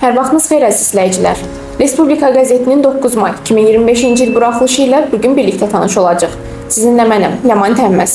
Hər vaxtınız xeyir əziz izləyicilər. Respublika qəzetinin 9 may 2025-ci il buraxılışı ilə bugün birlikdə tanış olacaq. Sizinlə mənəm, Ləman Tənməz.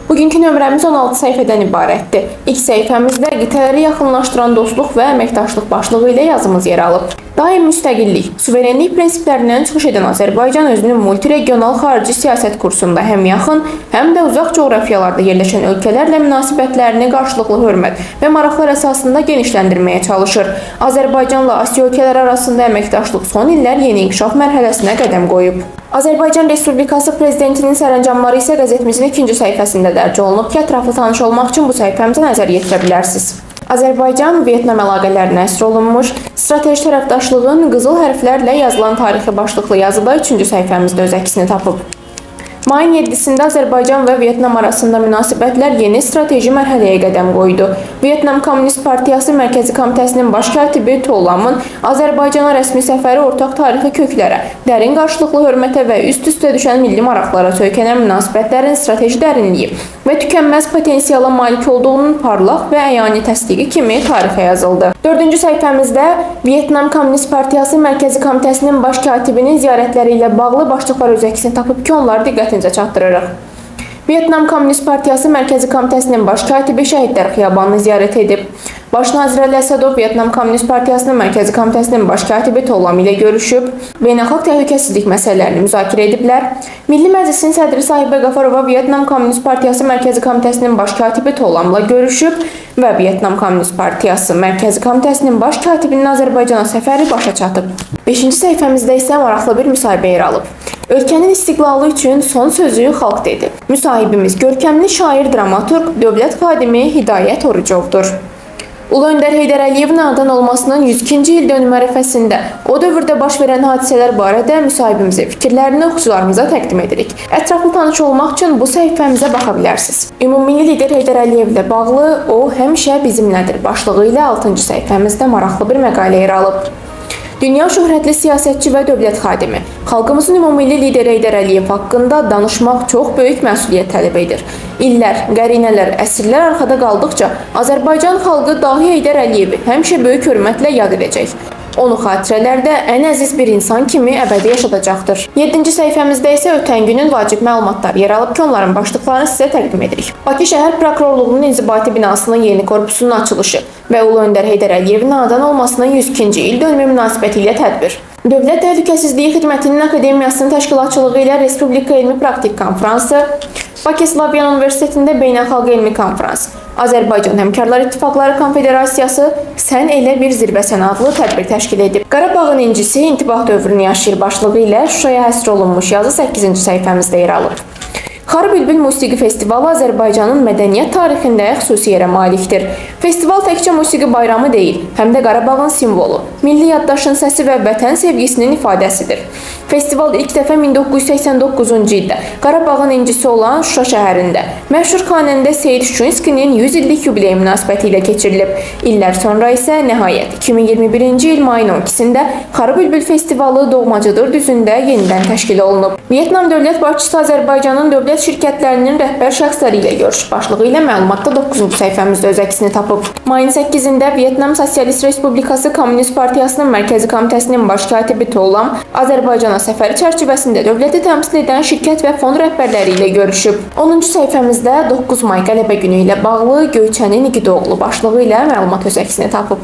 Bugünkü nömrəmiz 16 səhifədən ibarətdir. İlk səhifəmizdə qitələri yaxınlaşdıran dostluq və əməkdaşlıq başlığı ilə yazımız yer alıb. Daim müstəqillik, suverenlik prinsiplərindən çıxış edən Azərbaycan özünün multiregional xarici siyasət kursunda həm yaxın, həm də uzaq coğrafiyalarda yerləşən ölkələrlə münasibətlərini qarşılıqlı hörmət və maraqlar əsasında genişləndirməyə çalışır. Azərbaycanla Asiya ölkələri arasında əməkdaşlıq son illər yeni inkişaf mərhələsinə qədəm qoyub. Azərbaycan Respublikası Prezidentinin sərəncamları isə qəzetimizin ikinci səhifəsində dərc olunub ki, ətraflı tanış olmaq üçün bu səhifəmizə nəzər yetirə bilərsiniz. Azərbaycan-Vyetnam əlaqələrinə əsr olunmuş, strateji tərəfdaşlığın qızıl hərflərlə yazılan tarixi başlıqlı yazıda 3-cü səhifəmizdə öz əksini tapıb. Mayın 7-sində Azərbaycan və Vyetnam arasında münasibətlər yeni strateji mərhələyə qədəm qoydu. Vyetnam Kommunist Partiyası Mərkəzi Komitəsinin baş katibi Tolamın Azərbaycana rəsmi səfəri ortaq tarixi köklərə, dərin qarşılıqlı hörmətə və üst-üstə düşən milli maraqlara söykənən münasibətlərin strateji dərinliyi və tükənməz potensiala malik olduğunun parlaq və əyani təsdiqi kimi tarixə yazıldı. 4-cü səhifəmizdə Vyetnam Kommunist Partiyası Mərkəzi Komitəsinin baş katibinin ziyarətləri ilə bağlı başlıqlar öz əksini tapıb ki, onları diqqətinizə çatdırırıq. Vyetnam Kommunist Partiyası Mərkəzi Komitəsinin baş katibi Şəhidlər Xiyabanını ziyarət edib. Baş nazir Əli Əsədov Vyetnam Kommunist Partiyasının Mərkəzi Komitəsinin baş katibi Tolam ilə görüşüb, beynəlxalq təhlükəsizlik məsələlərini müzakirə ediblər. Milli Məclisin sədri Sahibə Qafarova Vyetnam Kommunist Partiyası Mərkəzi Komitəsinin baş katibi Tolamla görüşüb və Vyetnam Kommunist Partiyası Mərkəzi Komitəsinin baş katibinin Azərbaycana səfəri başa çatıb. 5-ci səhifəmizdə isə maraqlı bir müsahibə yer alıb. Ölkənin istiqlalı üçün son sözü xalq dedi. Müsahibimiz görkəmli şair, dramaturq, dövlət xadimi Hidayət Orucovdur. Ulu Öndər Heydər Əliyevin anadan olmasının 102-ci il dönümü ərəfəsində o dövrdə baş verən hadisələr barədə müsahibimizə fikirlərini oxucularımıza təqdim edirik. Ətraflı tanış olmaq üçün bu səhifəmizə baxa bilərsiniz. Ümummilli lider Heydər Əliyev ilə bağlı "O həmişə bizimlədir" başlığı ilə 6-cı səhifəmizdə maraqlı bir məqalə yer alıb. Dünya şöhrətli siyasətçi və dövlət xadimi, xalqımızın ümumilli lideri Heydər Əliyev haqqında danışmaq çox böyük məsuliyyət tələb edir. İllər, qərinələr, əsrlər arxada qaldıqca Azərbaycan xalqı dahi Heydər Əliyevi həmişə böyük hörmətlə yad edəcək. Onu xatirələrdə ən əziz bir insan kimi əbədi yaşadacaqdır. 7-ci səhifəmizdə isə ötən günün vacib məlumatlar yer alıb ki, onların başlıqlarını sizə təqdim edirik. Bakı Şəhər Prokurorluğunun inzibati binasının yeni korpusunun açılışı və Ulu Öndər Heydər Əliyevin anadan olmasının 102-ci il dönümü münasibəti ilə tədbir. Dövlət Təhlükəsizliyi Xidmətinin Akademiyasının təşkilatçılığı ilə Respublika Elmi Praktik Konfransı, Bakı Slavyan Universitetində Beynəlxalq Elmi Konfrans, Azərbaycan Həmkarlar İttifaqları Konfederasiyası Sən elə bir zirvəsən adlı tədbir təşkil edib. Qarabağın incisi intibah dövrünü yaşayır başlığı ilə Şuşaya həsr olunmuş yazı 8-ci səhifəmizdə yer alır. Xarı Bülbül Musiqi Festivalı Azərbaycanın mədəniyyət tarixində xüsusi yerə malikdir. Festival təkcə musiqi bayramı deyil, həm də Qarabağın simvolu, milli yaddaşın səsi və vətən sevgisinin ifadəsidir. Festival ilk dəfə 1989-cu ildə Qarabağın incisi olan Şuşa şəhərində məşhur xanəndə Seyid Şuşinskinin 100 illik yubileyi münasibəti ilə keçirilib. İllər sonra isə nəhayət 2021-ci il mayın 12-sində Xarı Bülbül Festivalı Doğmacıdır düzündə yenidən təşkil olunub. Vyetnam dövlət başçısı Azərbaycanın dövlət şirkətlərinin rəhbər şəxsləri ilə görüş başlığı ilə məlumatda 9-cu səhifəmizdə öz əksini tapıb. Mayın 8-də Vyetnam Sosialist Respublikası Kommunist Partiyasının Mərkəzi Komitəsinin baş katibi Tolam Azərbaycana səfəri çərçivəsində dövləti təmsil edən şirkət və fond rəhbərləri ilə görüşüb. 10-cu səhifəmizdə 9 may qələbə günü ilə bağlı Göyçənin İgidoğlu başlığı ilə məlumat öz əksini tapıb.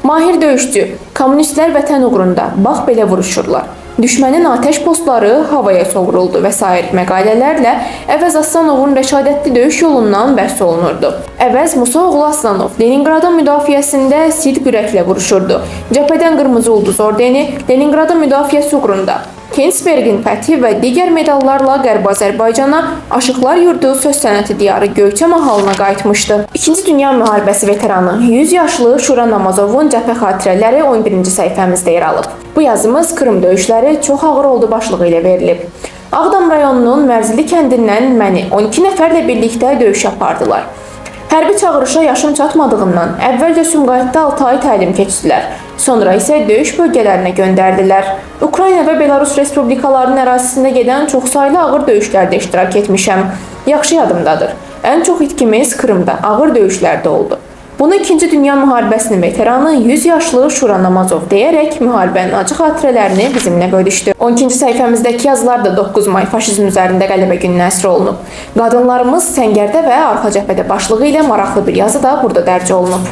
Mahir döyüşçü, kommunistlər vətən uğrunda, bax belə vuruşurlar. Düşmənin atəş postları havaya sovruldu və sair məqalələrlə Əvəz Aslanovun rəşadətli döyüş yolundan bəhs olunurdu. Əvəz Musa oğlu Aslanov Leningradın müdafiəsində sidq ürəklə vuruşurdu. Cəbhədən Qırmızı Ulduz ordeni, Leningradın müdafiəsi uğrunda Kensbergin fəthi və digər medallarla Qərbi Azərbaycana, Aşıqlar Yurdu söz sənəti diyarı Göyçə mahalına qayıtmışdı. İkinci Dünya müharibəsi veteranı 100 yaşlı Şura Namazovun cəbhə xatirələri 11-ci səhifəmizdə yer alıb. Bu yazımız Krım döyüşləri çox ağır oldu başlığı ilə verilib. Ağdam rayonunun Mərzili kəndindən məni 12 nəfərlə birlikdə döyüş apardılar. Hərbi çağırışa yaşım çatmadığından əvvəlcə Sumqayıtda 6 ay təlim keçdilər. Sonra isə döyüş bölgələrinə göndərdilər. Ukrayna və Belarus respublikalarının ərazisində gedən çoxsaylı ağır döyüşlərdə iştirak etmişəm. Yaxşı yadımdadır. Ən çox itkimiz Krımda ağır döyüşlərdə oldu. Bunu 2-ci Dünya müharibəsinin veteranı 100 yaşlı Şura Namazov deyərək müharibənin acı xatirələrini bizimlə bölüşdü. 12-ci səhifəmizdəki yazılar da 9 may faşizm üzərində qələbə gününə əsr olunub. Qadınlarımız səngərdə və arxa cəbhədə başlığı ilə maraqlı bir yazı da burada dərc olunub.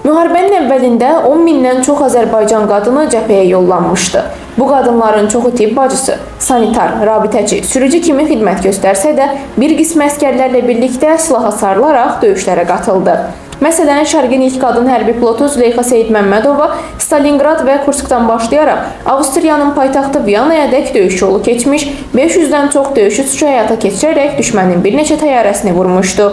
Müharibənin əvvəlində 10 mindən çox Azərbaycan qadını cəbhəyə yollanmışdı. Bu qadınların çoxu tibb bacısı, sanitar, rabitəçi, sürücü kimi xidmət göstərsə də, bir qismi əskərlərlə birlikdə silaha sarılaraq döyüşlərə qatıldı. Məsələn, Şərqin ilk qadın hərbi pilotu Züleyxa Seyid Məmmədova Stalingrad və Kurskdan başlayaraq Avstriyanın paytaxtı Viyanayadək döyüş yolu keçmiş, 500-dən çox döyüş uçuşu həyata keçirərək düşmənin bir neçə təyyarəsini vurmuşdu.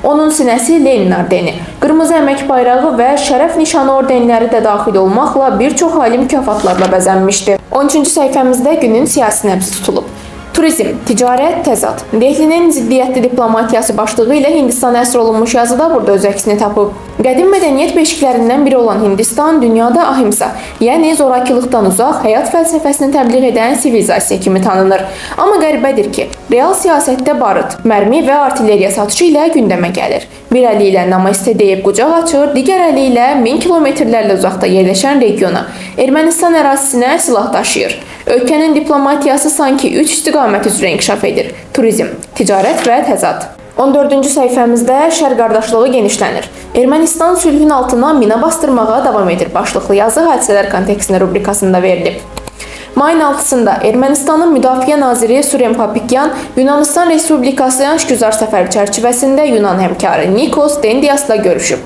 Onun sinəsi Lenin ordeni, qırmızı əmək bayrağı və şərəf nişanı ordenləri də daxil olmaqla bir çox ali mükafatlarla bəzənmişdi. 13-cü səhifəmizdə günün siyasi nəbzi tutulub. Turizm, ticarət, təzad. Dehlinin ziddiyyətli diplomatiyası başlığı ilə Hindistana əsr olunmuş yazıda burada öz əksini tapıb. Qədim mədəniyyət beşiklərindən biri olan Hindistan dünyada ahimsa, yəni zorakılıqdan uzaq həyat fəlsəfəsini təbliğ edən sivilizasiya kimi tanınır. Amma qəribədir ki, real siyasətdə barıt, mərmi və artilleriya satışı ilə gündəmə gəlir. Bir əli ilə namaste deyib qucaq açır, digər əli ilə 1000 kilometrlərlə uzaqda yerləşən regiona, Ermənistan ərazisinə silah daşıyır. Ölkənin diplomatiyası sanki 3 istiqamət üzrə inkişaf edir: turizm, ticarət və təzad. 14-cü səhifəmizdə şər qardaşlığı genişlənir. Ermənistan sülhün altına mina bastırmağa davam edir başlıqlı yazı hadisələr kontekstində rubrikasında verilib. Mayın 6-sında Ermənistanın Müdafiə naziri Surem Papikyan Yunanistan Respublikası aşgüzar səfəri çərçivəsində Yunan həmkarı Nikos Dendiasla görüşüb.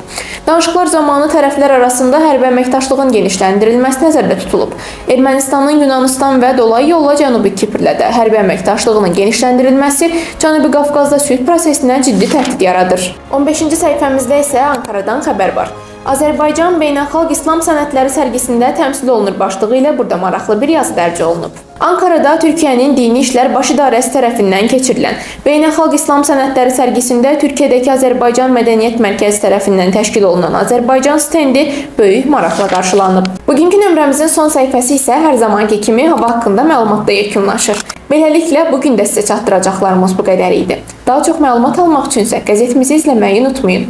Danışıqlar zamanı tərəflər arasında hərbi əməkdaşlığın genişləndirilməsi nəzərdə tutulub. Ermənistanın Yunanistan və dolayı yolla Cənubi Kiprlə də hərbi əməkdaşlığının genişləndirilməsi Cənubi Qafqazda sülh prosesinə ciddi təhdid yaradır. 15-ci səhifəmizdə isə Ankaradan xəbər var. Azərbaycan Beynəlxalq İslam Sənətləri sərgisində təmsil olunur başlığı ilə burada maraqlı bir yazı dərc olunub. Ankarada Türkiyənin Dini İşlər Baş İdarəsi tərəfindən keçirilən Beynəlxalq İslam Sənətləri sərgisində Türkiyədəki Azərbaycan Mədəniyyət Mərkəzi tərəfindən təşkil olunan Azərbaycan stendi böyük maraqla qarşılanıb. Bugünkü nömrəmizin son səhifəsi isə hər zamanki kimi hava haqqında məlumatla yekunlaşır. Beləliklə, bugün də sizə çatdıracaqlarımız bu qədər idi. Daha çox məlumat almaq üçünsə qəzetimizi izləməyi unutmayın.